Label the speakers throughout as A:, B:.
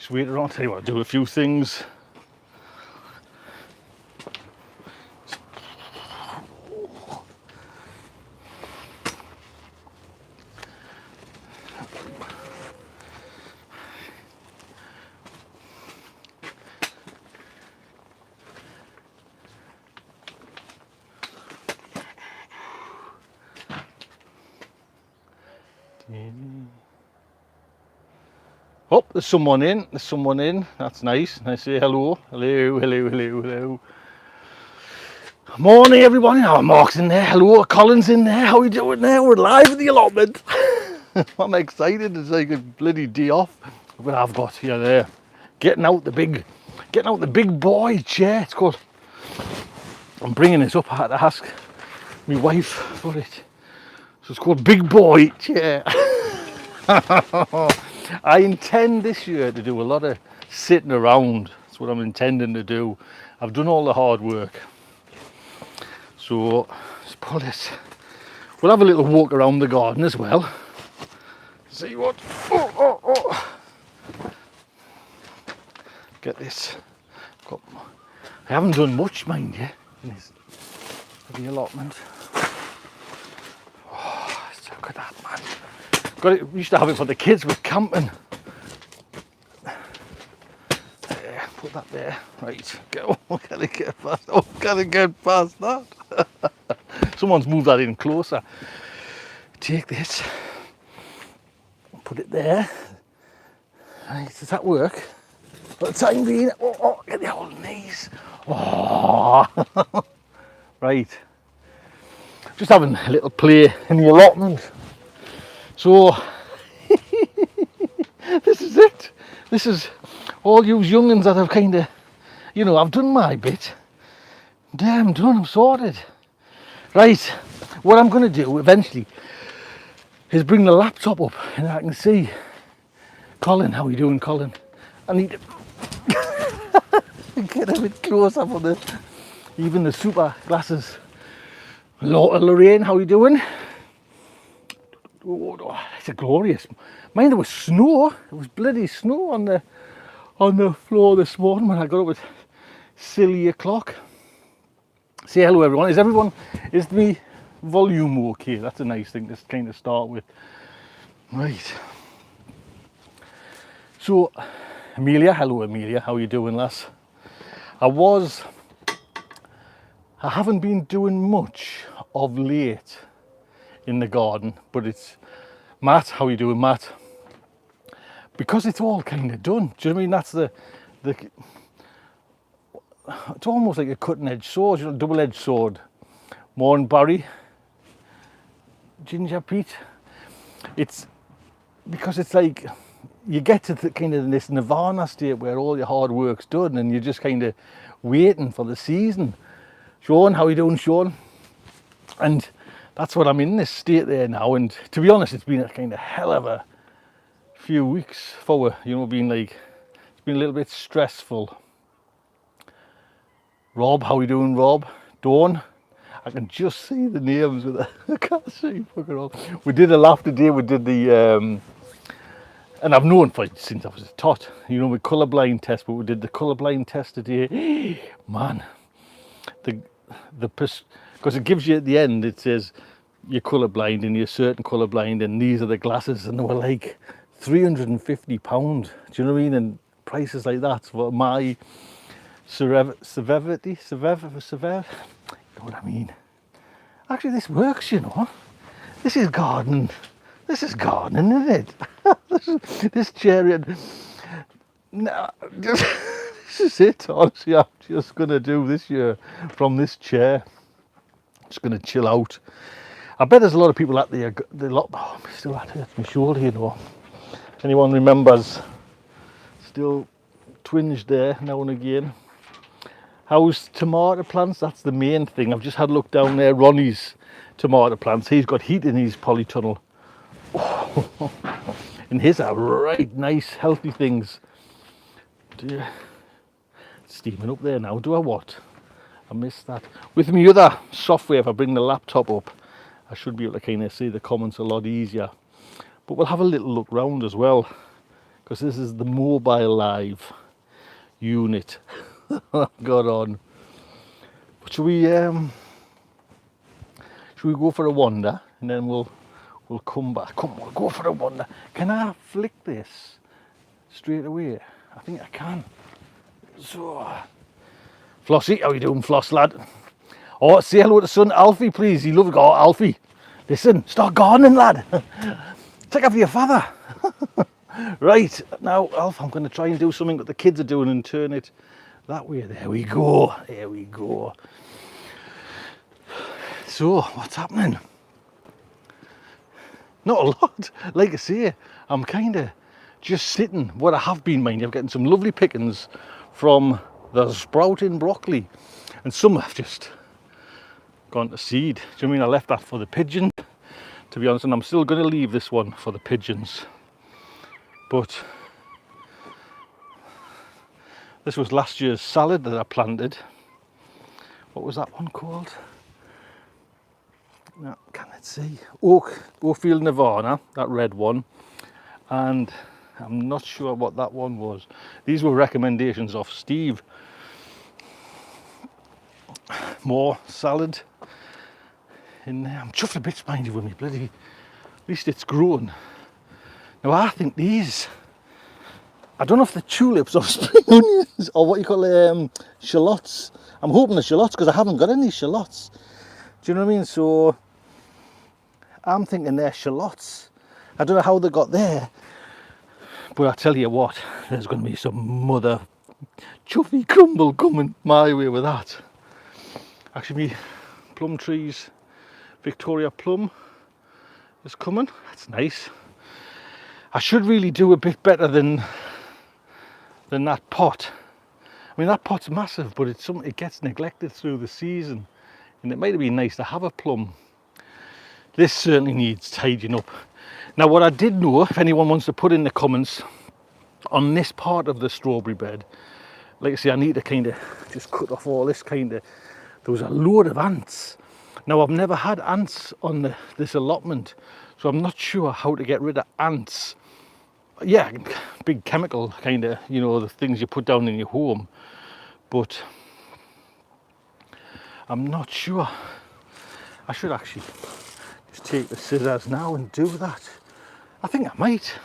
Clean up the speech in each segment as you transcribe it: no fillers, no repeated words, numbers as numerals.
A: Just wait around. Tell you what, do a few things. Oh, there's someone in. There's someone in. That's nice. And I say hello. Hello, hello, hello, hello. Morning, everybody. Oh, Mark's in there. Hello, Colin's in there. How are you doing there? We're live at the allotment. I'm excited. It's like a bloody day off. But I've got here there. Getting out the big boy chair. It's called. I'm bringing this up. I had to ask my wife for it. So it's called Big Boy Chair. I intend this year to do a lot of sitting around. That's what I'm intending to do. I've done all the hard work. So let's pull this. We'll have a little walk around the garden as well. See what? Oh. Get this. I haven't done much, mind you, in the allotment. Oh, look at that, man. We used to have it for the kids with camping. There, put that there. Right, go. Gotta get past. Oh, gotta get past that. Someone's moved that in closer. Take this. Put it there. Right, does that work? For the time being. Oh, get the old knees. Oh. Right. Just having a little play in the allotment. So, this is it. This is all you young'uns that have kind of, I've done my bit. Damn, I'm done, I'm sorted. Right, what I'm going to do eventually is bring the laptop up and I can see Colin. How are you doing, Colin? I need to get a bit close up on even the super glasses. Lorraine, how are you doing? Oh, it's a glorious. Mind, there was snow. It was bloody snow on the floor this morning when I got up at silly o'clock. Say hello, everyone. Is the volume okay? That's a nice thing to kind of start with. Right. So, Amelia, hello, Amelia. How are you doing, lass? I haven't been doing much of late in the garden, but it's Matt. How are you doing, Matt? Because it's all kind of done. Do you know what I mean? That's the it's almost like a cutting edge sword, double edged sword. Morning, Barry. Ginger Pete. It's because it's like you get to kind of this nirvana state where all your hard work's done and you're just kind of waiting for the season. Sean, how are you doing, Sean? And that's what I'm in, this state there now. And to be honest, it's been a kind of hell of a few weeks forward, being like, it's been a little bit stressful. Rob, how are you doing, Rob? Dawn, I can just see the names with I can't see fucking all. We did a laugh today. We did the and I've known for since I was a tot, with colourblind test, but we did the colourblind test today. Man, because it gives you at the end, it says you're colourblind and you're certain colourblind and these are the glasses, and they were like £350. Do you know what I mean? And prices like that for my severity, you know what I mean? Actually, this works, This is gardening. This is gardening, isn't it? This chair. No, this is it. Honestly, I'm just gonna do this year from this chair. Just gonna chill out. I bet there's a lot of people at the lot. Oh, still that hurts my shoulder, Anyone remembers? Still twinged there now and again. How's tomato plants? That's the main thing. I've just had a look down there. Ronnie's tomato plants. He's got heat in his polytunnel. And his are right nice, healthy things. Dear. Steaming up there now. Do I what? I missed that. With my other software, if I bring the laptop up, I should be able to kind of see the comments a lot easier. But we'll have a little look round as well. because this is the mobile live unit I've got on. But should we go for a wander and then we'll come back? Come on, we'll go for a wander. Can I flick this straight away? I think I can. So, Flossie, how you doing, Floss lad? Oh, say hello to son Alfie, please. He loves it. Oh, Alfie, listen, start gardening, lad. Take after your father. Right, now, Alf, I'm going to try and do something that the kids are doing and turn it that way. There we go. There we go. So, what's happening? Not a lot. Like I say, I'm kind of just sitting. What I have been, mind you, I'm getting some lovely pickings from the sprouting broccoli. And some have just gone to seed. Do you know what I mean? I left that for the pigeon, to be honest, and I'm still going to leave this one for the pigeons. But this was last year's salad that I planted. What was that one called? No, can it see? Oakfield Nirvana, that red one. And I'm not sure what that one was. These were recommendations of Steve. More salad in there. I'm chuffed a bit, mind you, with me bloody. At least it's grown. Now I think these, I don't know if they're tulips or spring onions or what you call shallots. I'm hoping they're shallots because I haven't got any shallots. Do you know what I mean? So I'm thinking they're shallots. I don't know how they got there, but I tell you what, there's going to be some mother chuffy crumble coming my way with that. Actually, me plum trees, Victoria plum is coming. That's nice. I should really do a bit better than that pot. I mean, that pot's massive, but it gets neglected through the season, and it might have been nice to have a plum. This certainly needs tidying up. Now, what I did know, if anyone wants to put in the comments on this part of the strawberry bed, like I say, I need to kind of just cut off all this kind of. There was a load of ants. Now, I've never had ants on this allotment, so I'm not sure how to get rid of ants. Yeah, big chemical kind of, you know, the things you put down in your home, but I'm not sure. I should actually just take the scissors now and do that. I think I might.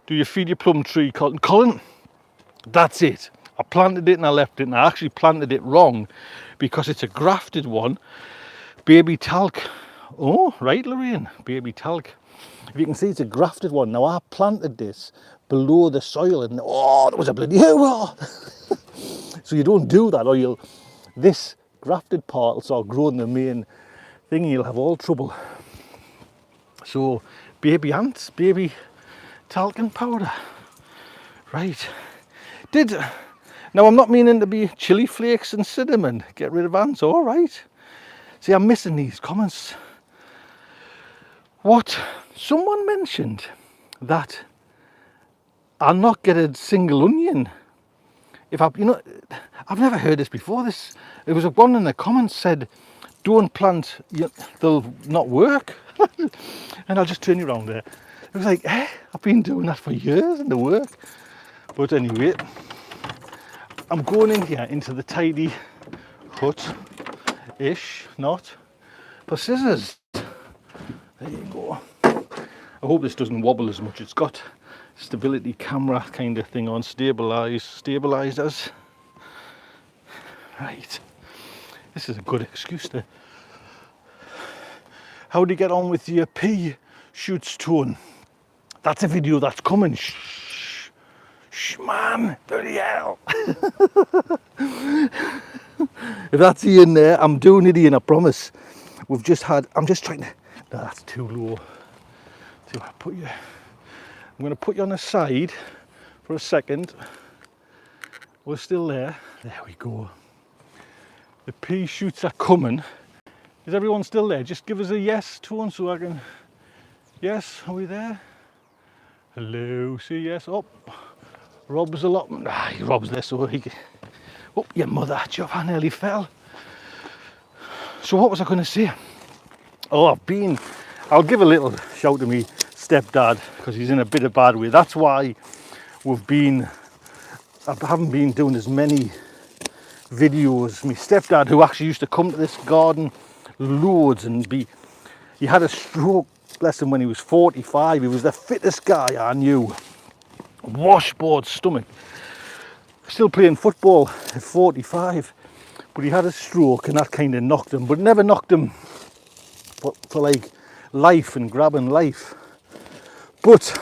A: Do you feed your plum tree, Colin? That's it. I planted it and I left it, and I actually planted it wrong because it's a grafted one. Baby talc. Oh, right, Lorraine, baby talc. If you can see, it's a grafted one. Now, I planted this below the soil, and oh, that was a bloody hell. So you don't do that, or this grafted part will start growing the main thing, and you'll have all trouble. So, baby ants, baby talcum powder. Right. Now, I'm not meaning to be chili flakes and cinnamon. Get rid of ants, all right. See, I'm missing these comments. What? Someone mentioned that I'll not get a single onion. I've never heard this before. It was one in the comments said, don't plant, they'll not work. And I'll just turn you around there. It was like, I've been doing that for years and they work. But anyway, I'm going in here into the tidy hut-ish, not, for scissors. There you go. I hope this doesn't wobble as much. It's got stability camera kind of thing on, stabilizers. Right. This is a good excuse to. How do you get on with your pea shoots tone? That's a video that's coming. Shh, man, bloody hell. If that's Ian there, I'm doing it, Ian, I promise. I'm just trying to, no, that's too low. So I'm going to put you on the side for a second. We're still there. There we go. The pea shoots are coming. Is everyone still there? Just give us a yes tone so I can, yes, are we there? Hello, say yes. Oh, Rob's allotment. Rob's there, so he can. Oh, your mother, I nearly fell. So what was I going to say? Oh, I'll give a little shout to me stepdad because he's in a bit of bad way. That's why I haven't been doing as many videos. My stepdad, who actually used to come to this garden loads and he had a stroke, bless him, when he was 45. He was the fittest guy I knew. Washboard stomach. Still playing football at 45. But he had a stroke and that kind of knocked him. But it never knocked him for like life and grabbing life. But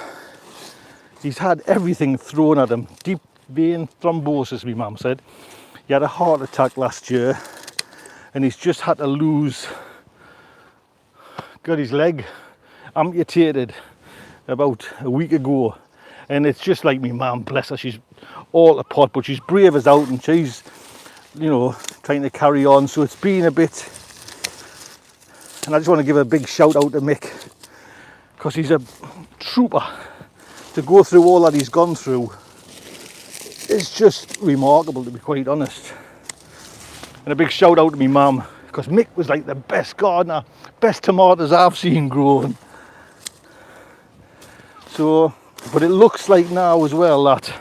A: he's had everything thrown at him. Deep vein thrombosis, my mum said. He had a heart attack last year and he's just had to got his leg amputated about a week ago. And it's just like me mum, bless her, she's all a pot, but she's brave as out and she's, you know, trying to carry on. So it's been a bit, and I just want to give a big shout out to Mick because he's a trooper. To go through all that he's gone through, it's just remarkable, to be quite honest. And a big shout out to me mum because Mick was like the best gardener, best tomatoes I've seen growing. So, but it looks like now as well that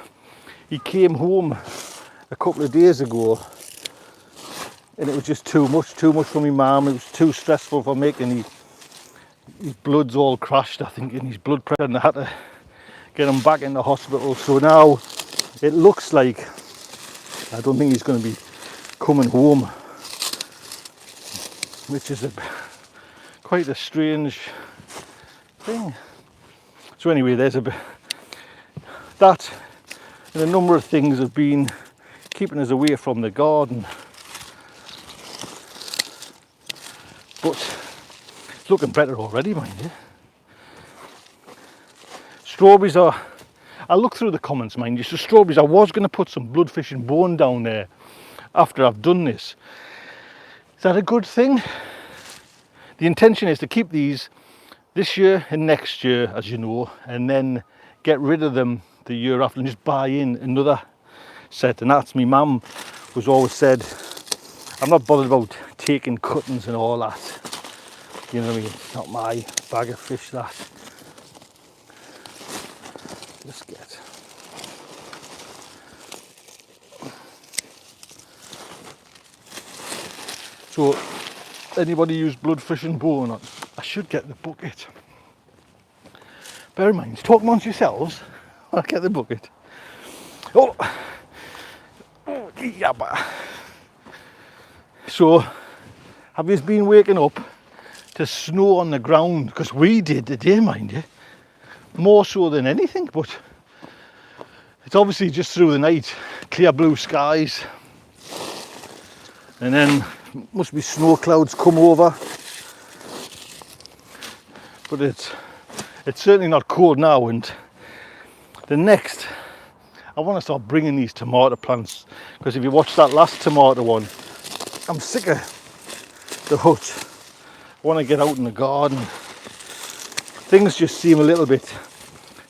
A: he came home a couple of days ago and it was just too much for me mum. It was too stressful for Mick and his blood's all crashed, I think, in his blood pressure, and they had to get him back in the hospital. So now it looks like I don't think he's going to be coming home, which is quite a strange thing. So anyway, there's a bit that, and a number of things have been keeping us away from the garden, but it's looking better already, mind you. Strawberries are, I look through the comments, mind you, so strawberries, I was going to put some bloodfish and bone down there after I've done this. Is that a good thing? The intention is to keep these this year and next year, as you know, and then get rid of them the year after and just buy in another set. And that's me mum was always said, I'm not bothered about taking cuttings and all that, you know what I mean, it's not my bag of fish, that. Just get so anybody use bloodfish and bone? I should get the bucket. Bear in mind, talk amongst yourselves. I'll get the bucket. Oh yeah. So, have you been waking up to snow on the ground? Because we did today, mind you. More so than anything, but it's obviously just through the night. Clear blue skies. And then must be snow clouds come over. But it's certainly not cold now, and the next, I want to start bringing these tomato plants, because if you watch that last tomato one, I'm sick of the hut. I want to get out in the garden. Things just seem a little bit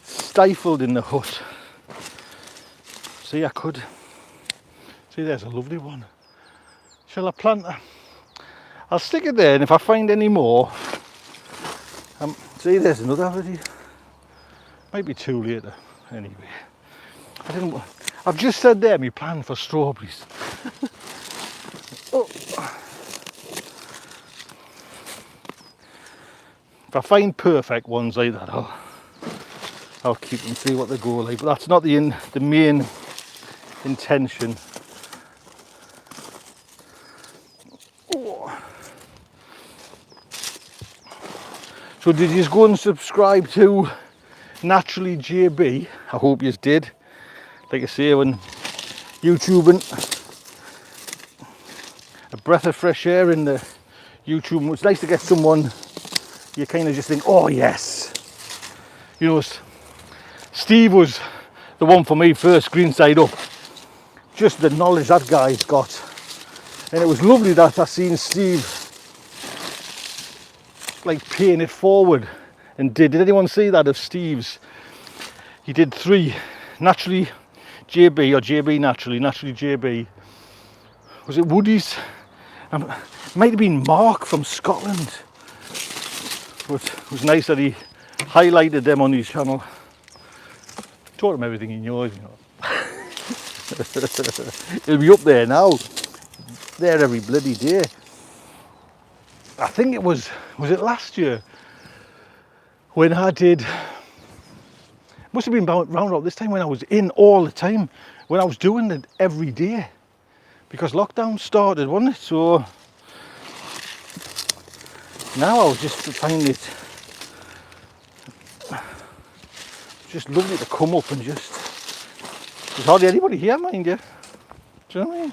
A: stifled in the hut. See, there's a lovely one. Shall I plant her? I'll stick it there, and if I find any more, see, there's another already. Might be too late anyway. I've just said there my plan for strawberries. Oh. If I find perfect ones like that, I'll keep them, see what they go like. But that's not the main intention. Oh. So did you go and subscribe to Naturally JB? I hope you did. Like I say, when YouTubing, a breath of fresh air in the YouTube. It's nice to get someone you kind of just think, oh yes. You know, Steve was the one for me first, Green Side Up. Just the knowledge that guy's got. And it was lovely that I seen Steve like paying it forward and did anyone see that of Steve's? He did 3 Naturally JB or JB Naturally JB. Was it Woody's? It might have been Mark from Scotland. But it was nice that he highlighted them on his channel. Taught him everything he knows, you know. He'll be up there now. There every bloody day. I think it was it last year when I did, must have been round about this time when I was in all the time, when I was doing it every day, because lockdown started, wasn't it? So now I was just finding it just lovely to come up and just, there's hardly anybody here, mind you. Do you know what I mean?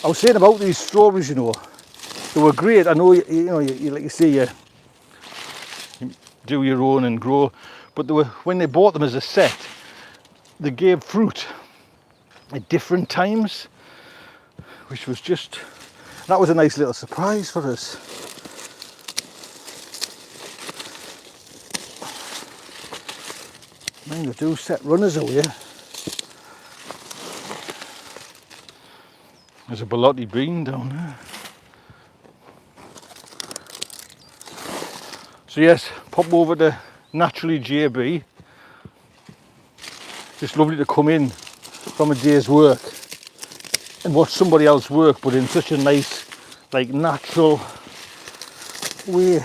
A: I was saying about these strawberries, you know, they were great. I know, you know, you like you say, you do your own and grow, but they were, when they bought them as a set, they gave fruit at different times, which was just, that was a nice little surprise for us. Man, they do set runners away. There's a Bellotti bean down there. So yes, pop over to Naturally JB. Just lovely to come in from a day's work and watch somebody else work, but in such a nice, like, natural way.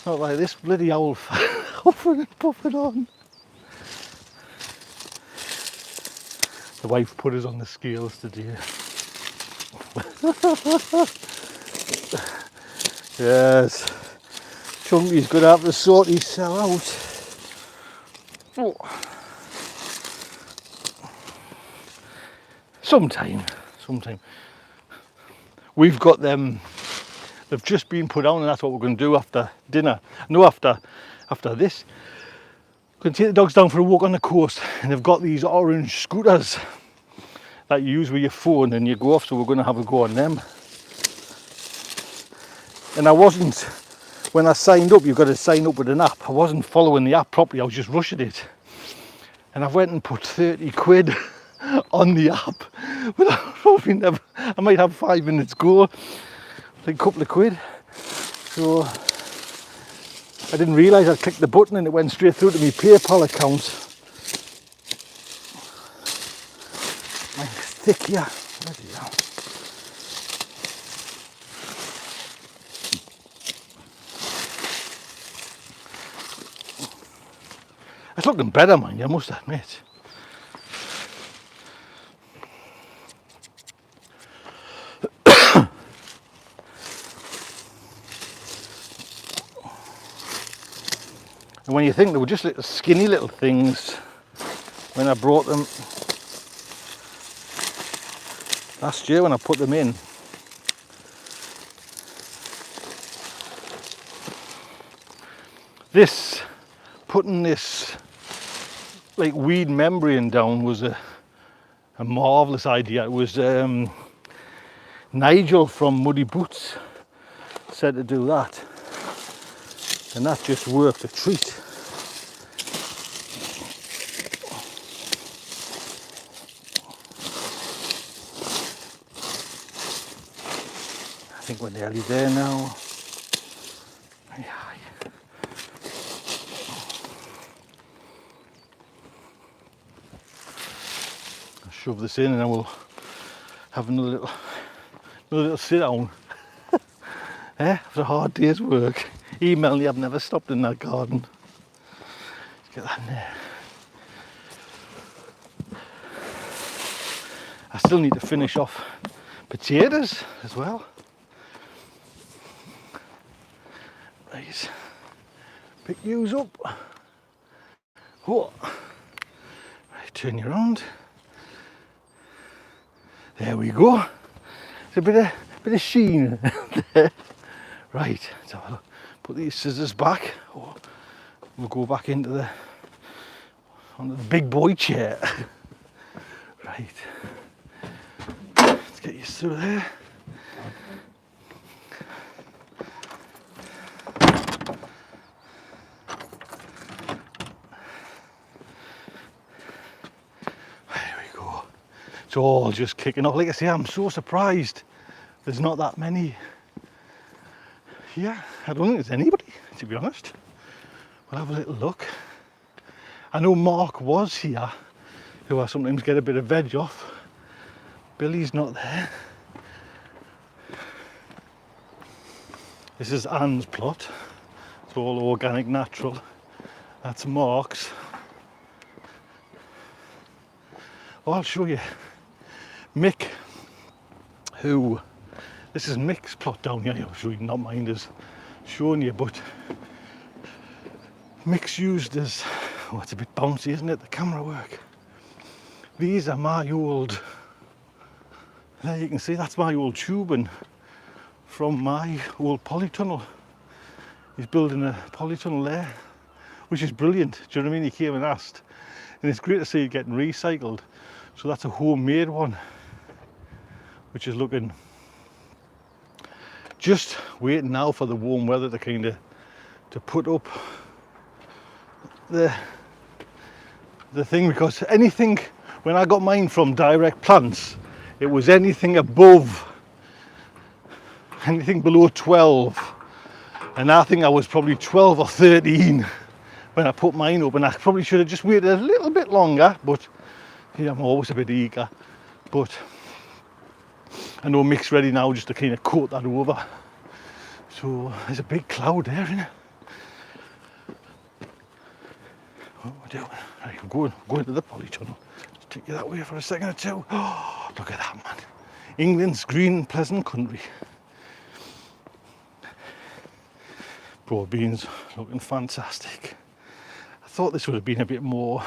A: Not like this bloody owl huffing and puffing on. The wife put us on the scales today. Yes, Chunky's going to have to sort himself out. Oh. Sometime. We've got them, they've just been put on, and that's what we're going to do after dinner. No, after this. We're going to take the dogs down for a walk on the coast, and they've got these orange scooters that you use with your phone and you go off, so we're going to have a go on them. And I wasn't, when I signed up, you've got to sign up with an app. I wasn't following the app properly, I was just rushing it. And I went and put 30 quid on the app. But I might have 5 minutes go, like a couple of quid. So I didn't realise I'd clicked the button and it went straight through to my PayPal account. It's thick here. Bloody hell. It's looking better, mind you, I must admit. And when you think they were just little skinny little things when I brought them last year, when I put them in. Putting this like weed membrane down was a marvellous idea. It was Nigel from Muddy Boots said to do that, and that just worked a treat. I think we're nearly there now. I'll shove this in and then we'll have another little sit down. After a hard day's work. Email me, I've never stopped in that garden. Let's get that in there. I still need to finish off potatoes as well. Right, pick yous up. Whoa. Right, turn you around. There we go. It's a bit of sheen there. Right, let's have a look. Put these scissors back. Oh, we'll go back onto the big boy chair. Right. Let's get you through there. It's all just kicking off. Like I say, I'm so surprised there's not that many. Yeah, I don't think there's anybody, to be honest. We'll have a little look. I know Mark was here, who I sometimes get a bit of veg off. Billy's not there. This is Anne's plot. It's all organic, natural. That's Mark's. Oh, I'll show you. Mick, who, this is Mick's plot down here. I'm sure not mine is showing you, but Mick's used as, oh, it's a bit bouncy, isn't it? The camera work. These are my old, there you can see, that's my old tubing from my old polytunnel. He's building a polytunnel there, which is brilliant. Do you know what I mean? He came and asked, and it's great to see it getting recycled. So that's a homemade one, which is looking, just waiting now for the warm weather to kind of to put up the thing, because anything, when I got mine from Direct Plants, it was anything above, anything below 12, and I think I was probably 12 or 13 when I put mine up, and I probably should have just waited a little bit longer, but yeah, I'm always a bit eager. But I know Mick's ready now just to kind of coat that over. So there's a big cloud there, isn't it? What we're doing? Right, we're going to the polytunnel. Just take you that way for a second or two. Oh, look at that, man. England's green, pleasant country. Broad beans looking fantastic. I thought this would have been a bit more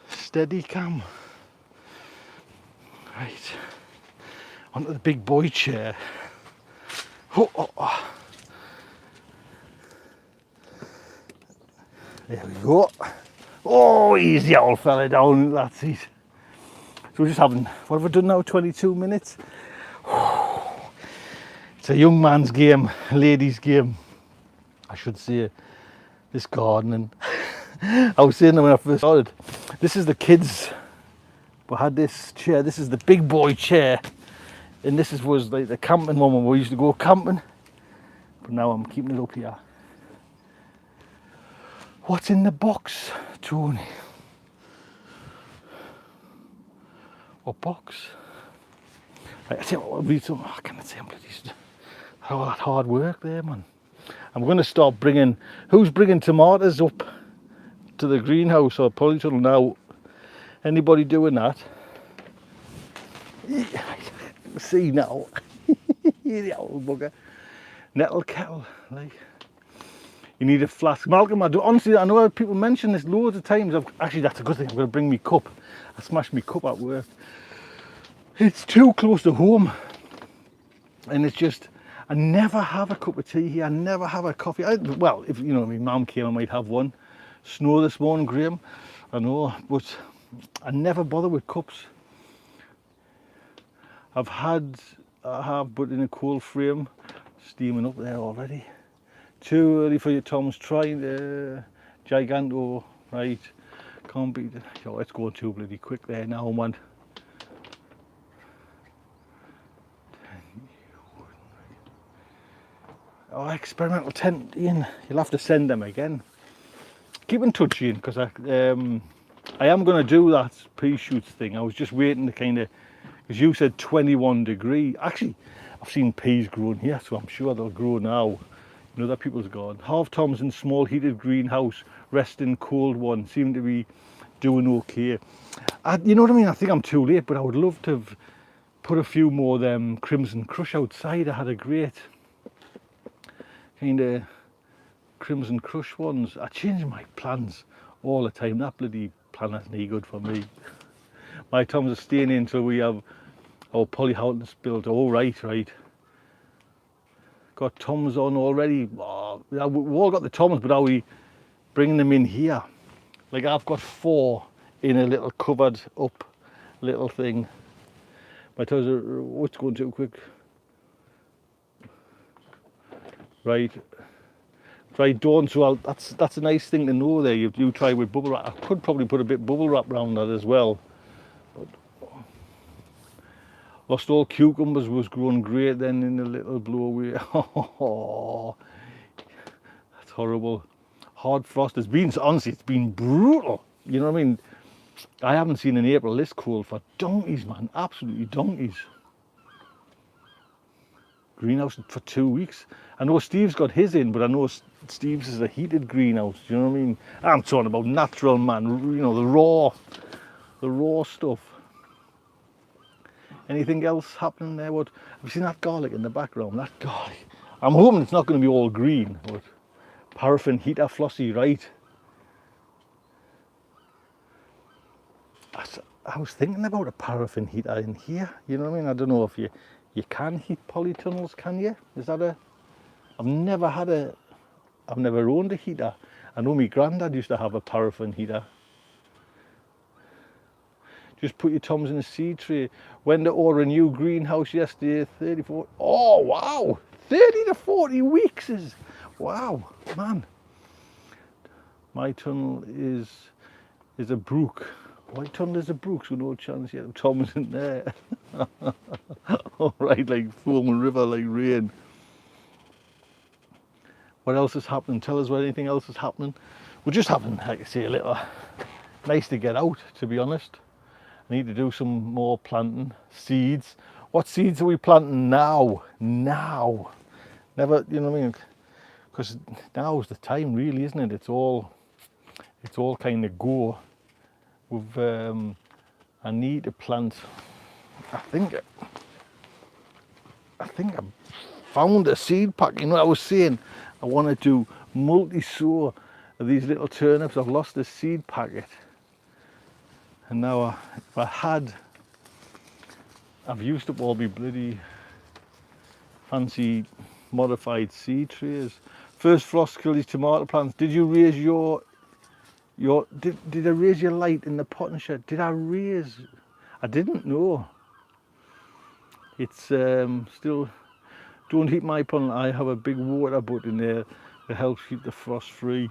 A: steady cam. Right, onto the big boy chair. Oh, oh, oh. There we go. Oh, easy old fella down, that's it. So we're just having, what have we done now, 22 minutes? It's a young man's game, ladies' game, I should say, this gardening. I was saying that when I first started, this is the kids, we had this chair, this is the big boy chair, and this was like the camping one when we used to go camping, but now I'm keeping it up here. What's in the box, Tony? What box? Right, I tell you what, I'll read some, I can't say I'm bloody, all that hard work there, man. I'm going to start bringing, who's bringing tomatoes up to the greenhouse or polytunnel now? Anybody doing that? See now, the old bugger. Nettle kettle, like, you need a flask. Malcolm, honestly, I know people mention this loads of times. Actually, that's a good thing. I'm going to bring me cup. I smashed my cup at work. It's too close to home, and it's just, I never have a cup of tea here. I never have a coffee. Well, if you know, my mum came, I might have one. Snow this morning, Graham, I know, but I never bother with cups. I have, but in a cold frame, steaming up there already. Too early for your Tom's trying Giganto, right? Can't beat it. Oh, it's going too bloody quick there now, man. Oh, experimental tent, Ian. You'll have to send them again. Keep in touch, Ian, because I am going to do that pea shoots thing. I was just waiting to kind of, because you said 21 degree. Actually, I've seen peas growing here, so I'm sure they'll grow now. You know, that people's gone. Half Toms in small heated greenhouse, resting cold one, seem to be doing okay. You know what I mean? I think I'm too late, but I would love to have put a few more of them Crimson Crush outside. I had a great kind of Crimson Crush ones. I change my plans all the time. That bloody plan isn't any good for me. My Toms are staying in until we have our polyhouses built. Oh, right. Got Toms on already. Oh, we've all got the Toms, but are we bringing them in here? Like, I've got 4 in a little covered up little thing. My toes are, what's going too quick? Right, Dawn, so that's a nice thing to know there. You try with bubble wrap. I could probably put a bit bubble wrap around that as well. But, Lost all cucumbers, was growing great then in the little blowaway. Oh, that's horrible. Hard frost. Honestly, it's been brutal. You know what I mean? I haven't seen an April this cold for donkeys, man. Absolutely donkeys. Greenhouse for 2 weeks. I know Steve's got his in, but I know Steve's is a heated greenhouse. Do you know what I mean? I'm talking about natural, man. You know, the raw stuff. Anything else happening there? What? Have you seen that garlic in the background? That garlic. I'm hoping it's not going to be all green. But paraffin heater, Flossie, right? I was thinking about a paraffin heater in here. You know what I mean? I don't know if you can heat polytunnels, can you? Is that a? I've never owned a heater. I know my granddad used to have a paraffin heater. Just put your toms in a seed tray. Went to order a new greenhouse yesterday, 34. Oh wow, 30 to 40 weeks is, wow, man. My tunnel is a brook. My tunnel is a brook, so no chance yet of toms in there. All right, like foaming river, like rain. What else is happening? Tell us what anything else is happening. We're just having, like I say, a little nice to get out, to be honest. I need to do some more planting. Seeds. What seeds are we planting now? Now. Never, you know what I mean? Because now's the time, really, isn't it? It's all kind of go. I need to plant. I think I found a seed pack. You know, I was saying I want to do multi-sow of these little turnips. I've lost the seed packet, and now I've used up all my bloody fancy modified seed trays. First frost killed these tomato plants. Did you raise did I raise your light in the potting shed? Did I raise? I didn't know. It's still, don't heat my pond. I have a big water butt in there that helps keep the frost free.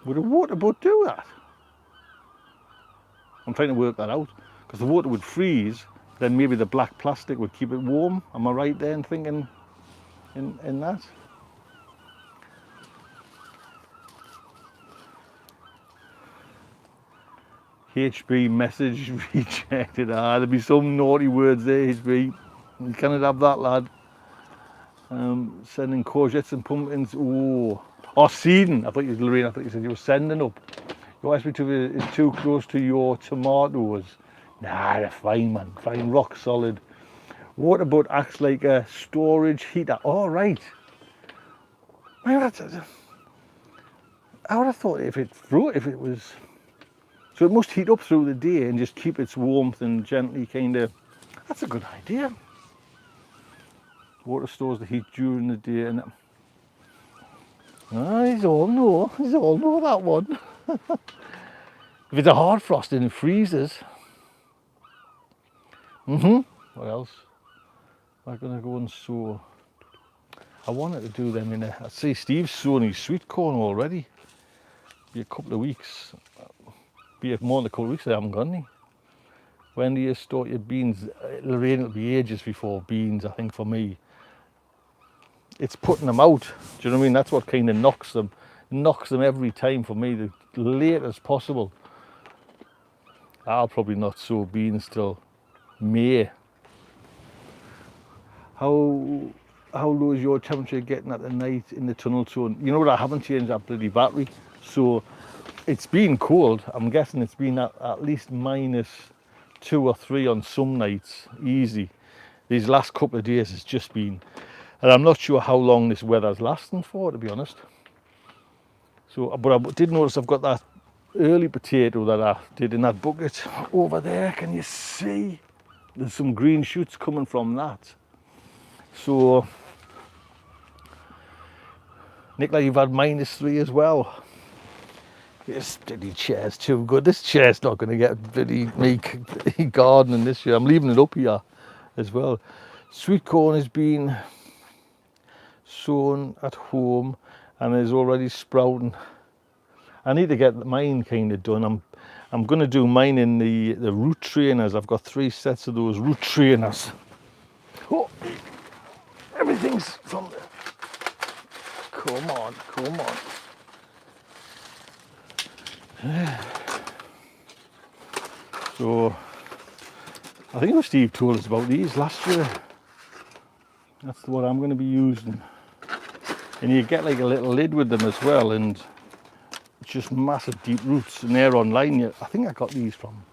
A: Would a water butt do that? I'm trying to work that out, because the water would freeze, then maybe the black plastic would keep it warm. Am I right there in thinking in that? HB message rejected. There'll be some naughty words there, HB. You cannot have that, lad. Sending courgettes and pumpkins. Oh, seeding. I thought you said you were sending up. Your SB2 is too close to your tomatoes. Nah, they're fine, man. Fine, rock solid. Water butt acts like a storage heater. All right. I would have thought if it was. So it must heat up through the day and just keep its warmth and gently kind of. That's a good idea. Water stores the heat during the day, and he's all know that one. If it's a hard frost and it freezes. What else? I'm gonna go and sow. I wanted to do them I see Steve's sowing his sweet corn already. Be a couple of weeks. Be more than a couple of weeks. I haven't got any. When do you start your beans? It'll be ages before beans, I think, for me. It's putting them out. Do you know what I mean? That's what kind of knocks them every time for me, the late as possible. I'll probably not sow beans till May. How low is your temperature getting at the night in the tunnel zone? You know what? I haven't changed that bloody battery, so it's been cold. I'm guessing it's been at least -2 or 3 on some nights, easy. These last couple of days it's just been, and I'm not sure how long this weather's lasting for, to be honest. So, but I did notice I've got that early potato that I did in that bucket over there. Can you see? There's some green shoots coming from that. So, Nicola, you've had -3 as well. This bloody chair's too good. This chair's not going to get bloody me gardening this year. I'm leaving it up here as well. Sweet corn has been sown at home and is already sprouting. I need to get mine kind of done. I'm going to do mine in the root trainers. I've got 3 sets of those root trainers. Oh, everything's from there. Come on, come on. So, I think it was Steve told us about these last year. That's what I'm going to be using. And you get like a little lid with them as well, and it's just massive deep roots. And they're online. I think I got these from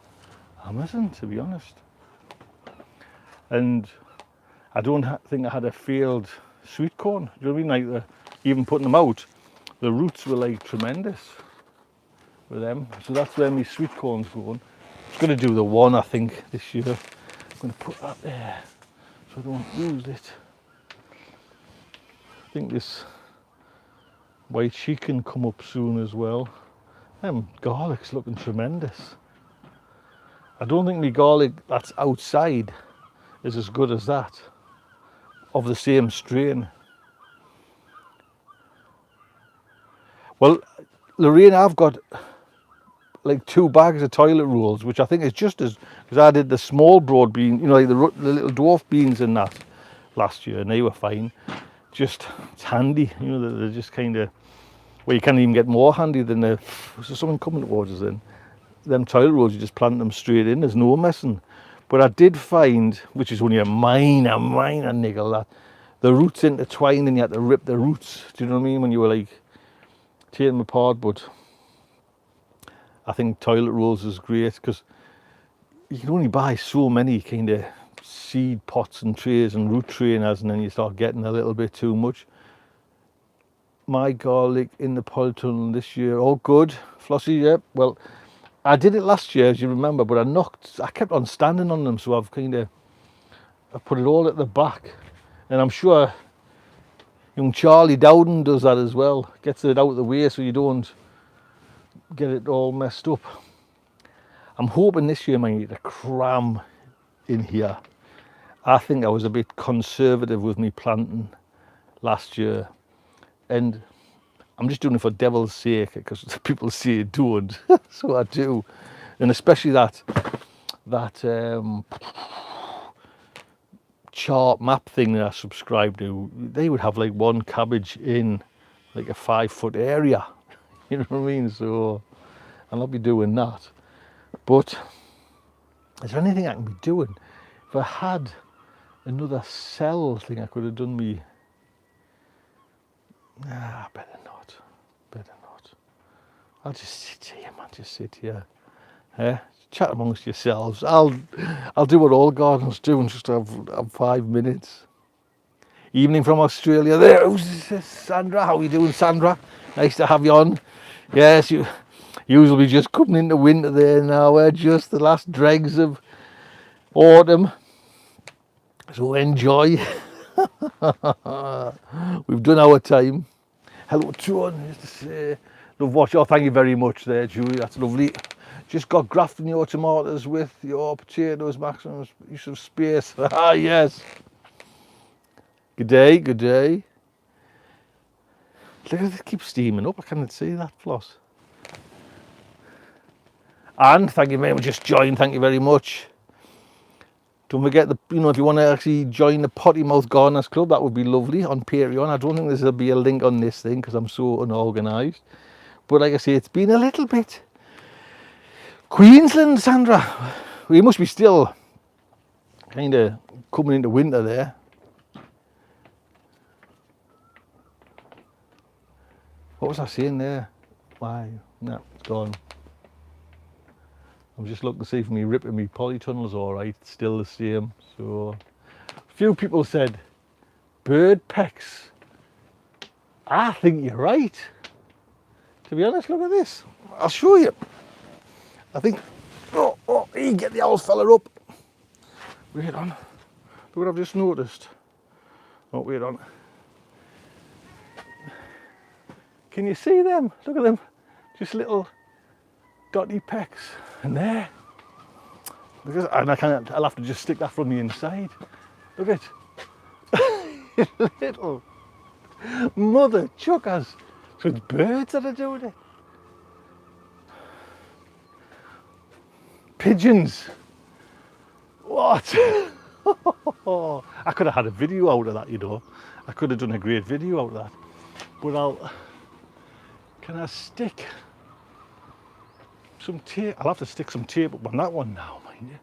A: Amazon, to be honest. And I don't think I had a failed sweet corn. Do you know what I mean? Like even putting them out, the roots were like tremendous with them. So that's where my sweet corn's going. I'm going to do the one, I think, this year. I'm going to put that there so I don't lose it. I think this white sheet can come up soon as well. Garlic's looking tremendous. I don't think my garlic that's outside is as good as that, of the same strain. Well, Lorraine, I've got like 2 bags of toilet rolls, which I think is just as, because I did the small broad bean, you know, like the little dwarf beans in that last year, and they were fine. Just, it's handy, you know, they're just kind of, well, you can't even get more handy than the, was there someone coming towards us then? Them toilet rolls, you just plant them straight in, there's no messing. But I did find, which is only a minor niggle, that the roots intertwined and you had to rip the roots. Do you know what I mean? When you were like taking them apart. But I think toilet rolls is great because you can only buy so many kind of seed pots and trays and root trainers, and then you start getting a little bit too much. My garlic in the polytunnel this year, all good. Flossie, yep. Well, I did it last year, as you remember, but I kept on standing on them, so I've put it all at the back. And I'm sure young Charlie Dowden does that as well, gets it out of the way so you don't get it all messed up. I'm hoping this year I might get a cram in here. I think I was a bit conservative with me planting last year, and I'm just doing it for devil's sake because people say don't, so I do. And especially that chart map thing that I subscribe to, they would have like 1 cabbage in like a 5-foot area, you know what I mean? So I'll not be doing that. But is there anything I can be doing? If I had another cell thing, I could have done me. Nah, better not. I'll just sit here, man. Just sit here. Chat amongst yourselves. I'll do what all gardeners do and just have 5 minutes. Evening from Australia. There, who's this? Sandra. How are you doing, Sandra? Nice to have you on. Yes, you will be just coming into winter there now. We're just the last dregs of autumn. So enjoy. We've done our time. Hello, John. Just to say, love watch. Oh, thank you very much there, Julie. That's lovely. Just got grafting your tomatoes with your potatoes, maximum use of space. Ah, yes. Good day, good day. Look at it, keep steaming up. I can't see that, Floss. And thank you very much. Just joined. Thank you very much. Don't forget, if you want to actually join the Potty Mouth Gardeners Club, that would be lovely on Patreon. I don't think there'll be a link on this thing because I'm so unorganised. But like I say, it's been a little bit. Queensland, Sandra. We must be still kind of coming into winter there. What was I saying there? Why? No, it's gone. I'm just looking to see if me ripping me polytunnel's all right. It's still the same. So, a few people said bird pecks. I think you're right. To be honest, look at this. I'll show you. I think. Oh, you get the old fella up. Wait on. Look what I've just noticed. Oh, wait on. Can you see them? Look at them. Just little dotty pecks. And there. And I'll have to just stick that from the inside. Look at it. Little mother chuckers. So it's birds that are doing it. pigeons. What? I could have had a video out of that, you know. I could have done a great video out of that. But can I stick some tape? I'll have to stick some tape up on that one now, mind you.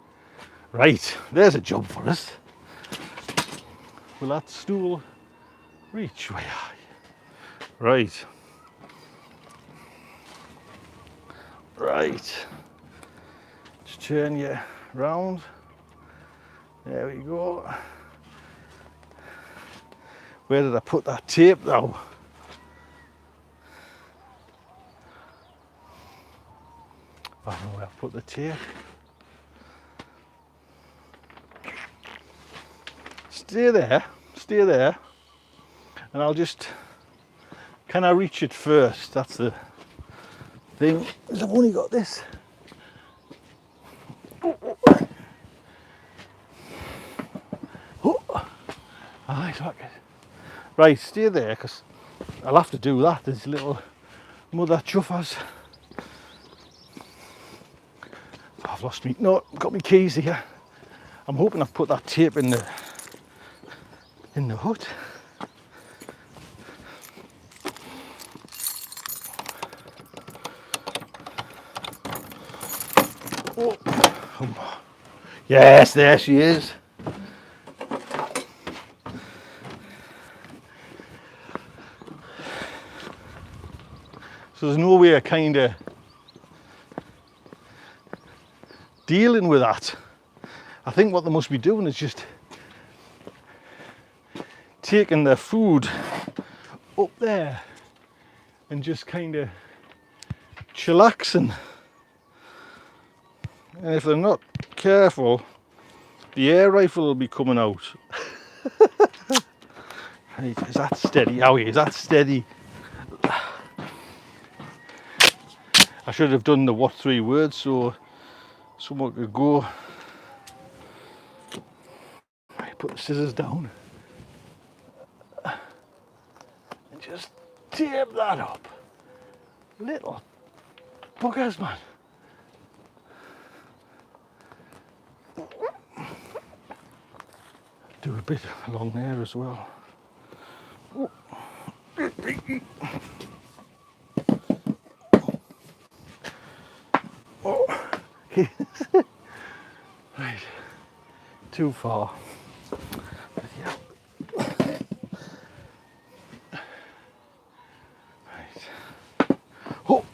A: Right, there's a job for us. Will that stool reach? Where are you? Right. Right. Just turn you round. There we go. Where did I put that tape though? I don't know where I put the tape. Stay there, and I'll just, can I reach it first? That's the thing. I've only got this. Right, stay there, because I'll have to do that. There's little mother chuffers. I've lost me, no, got my keys here. I'm hoping I've put that tape in the hut. Oh. Yes, there she is. So there's no way of kind of dealing with that. I think what they must be doing is just taking their food up there and just kind of chillaxing. And if they're not careful, the air rifle will be coming out. Right, is that steady? Howie, is that steady? I should have done the what 3 words so someone could go. Right, put the scissors down and just tape that up. Little buggers, man. Do a bit along there as well. Oh, right, too far. But yeah. Right. Oh.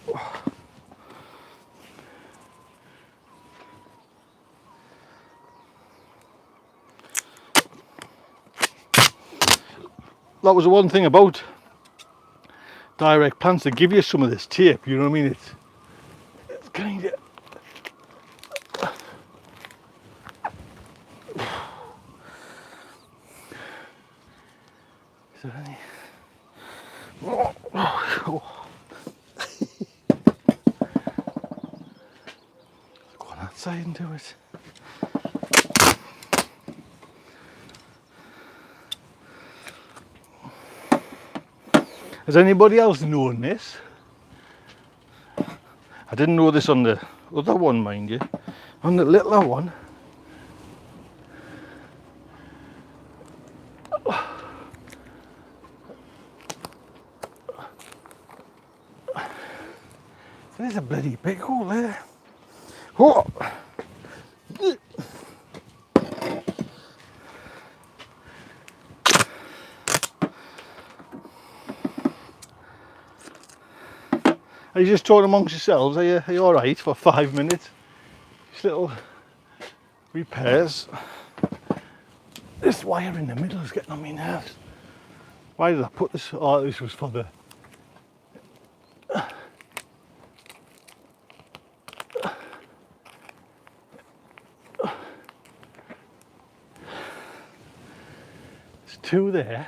A: That was the one thing about direct plants, they give you some of this tape, you know what I mean? It's kind of, is there any? Oh, oh. Go on that side and do it. Has anybody else known this? I didn't know this on the other one, mind you. On the littler one. There's a bloody big hole there. Oh. Are you just talking amongst yourselves? Are you all right for 5 minutes? Just little repairs. This wire in the middle is getting on my nerves. Why did I put this? Oh, this was for the... There's 2 there.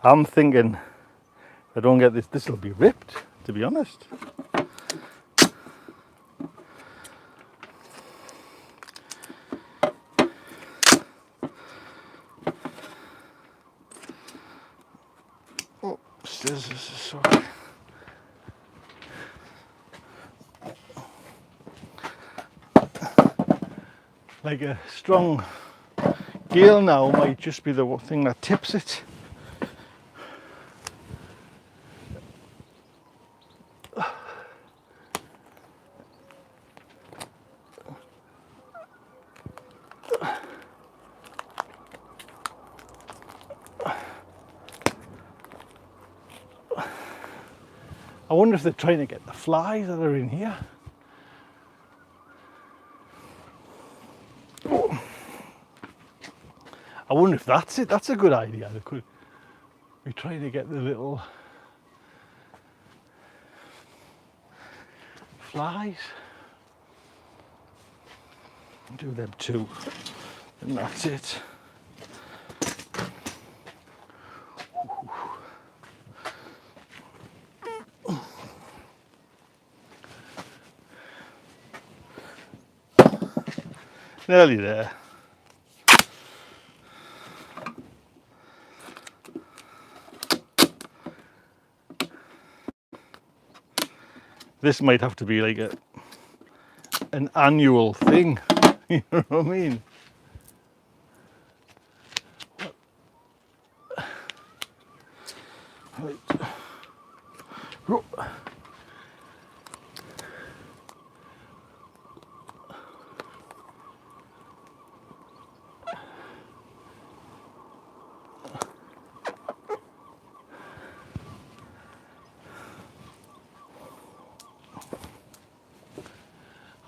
A: I'm thinking, if I don't get this, this will be ripped, to be honest. Oh, scissors, sorry. like a strong gale now might just be the thing that tips it. I wonder if they're trying to get the flies that are in here. Oh. I wonder if that's it. That's a good idea. They could be trying to get the little flies. Do them too. And that's it. Nearly there. This might have to be like an annual thing. You know what I mean? Right.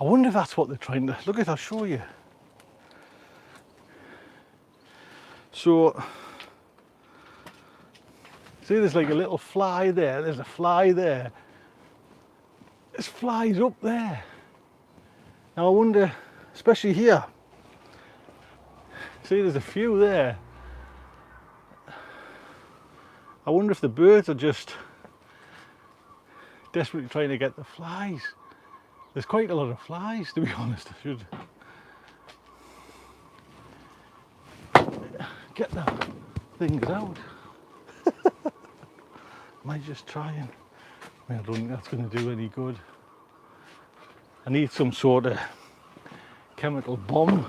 A: I wonder if that's what they're trying to... Look at it, I'll show you. So, see there's like a little fly there, there's a fly there. There's flies up there. Now I wonder, especially here, see there's a few there. I wonder if the birds are just desperately trying to get the flies. There's quite a lot of flies, to be honest. I should get the things out. Might just try and... I don't think that's going to do any good. I need some sort of chemical bomb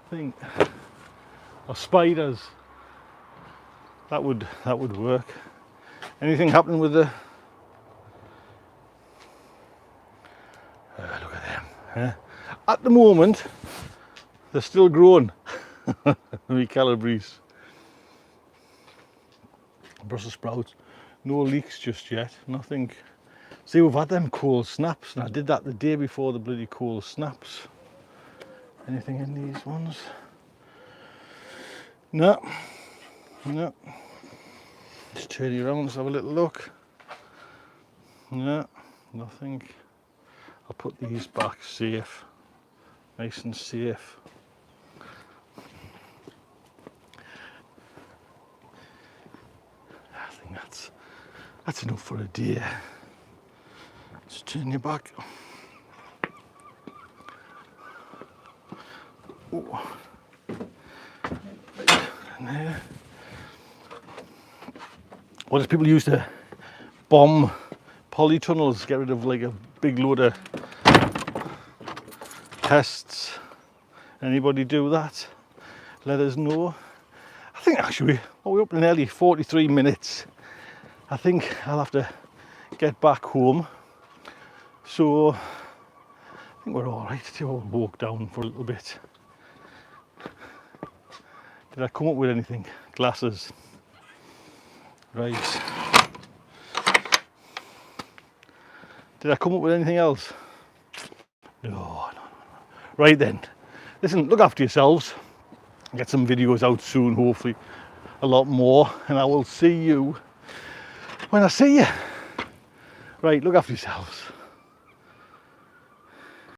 A: thing. Or spiders. That would work. Anything happening with the... look at them. Yeah. At the moment, they're still growing. We Calabrese. Brussels sprouts. No leaks just yet. Nothing. See, we've had them cold snaps, and I did that the day before the bloody cold snaps. Anything in these ones? No. No. Just turn you around, let's have a little look. No, nothing. I'll put these back safe, nice and safe. I think that's enough for a day. Just turn your back. Ooh. And there. What does people use to bomb polytunnels, get rid of like a big load of pests? Anybody do that? Let us know. I think actually, we're up to nearly 43 minutes. I think I'll have to get back home. So I think we're all right to walk down for a little bit. Did I come up with anything? Glasses. Right. Did I come up with anything else? No. Right then. Listen, look after yourselves. Get some videos out soon, hopefully. A lot more. And I will see you when I see you. Right, look after yourselves.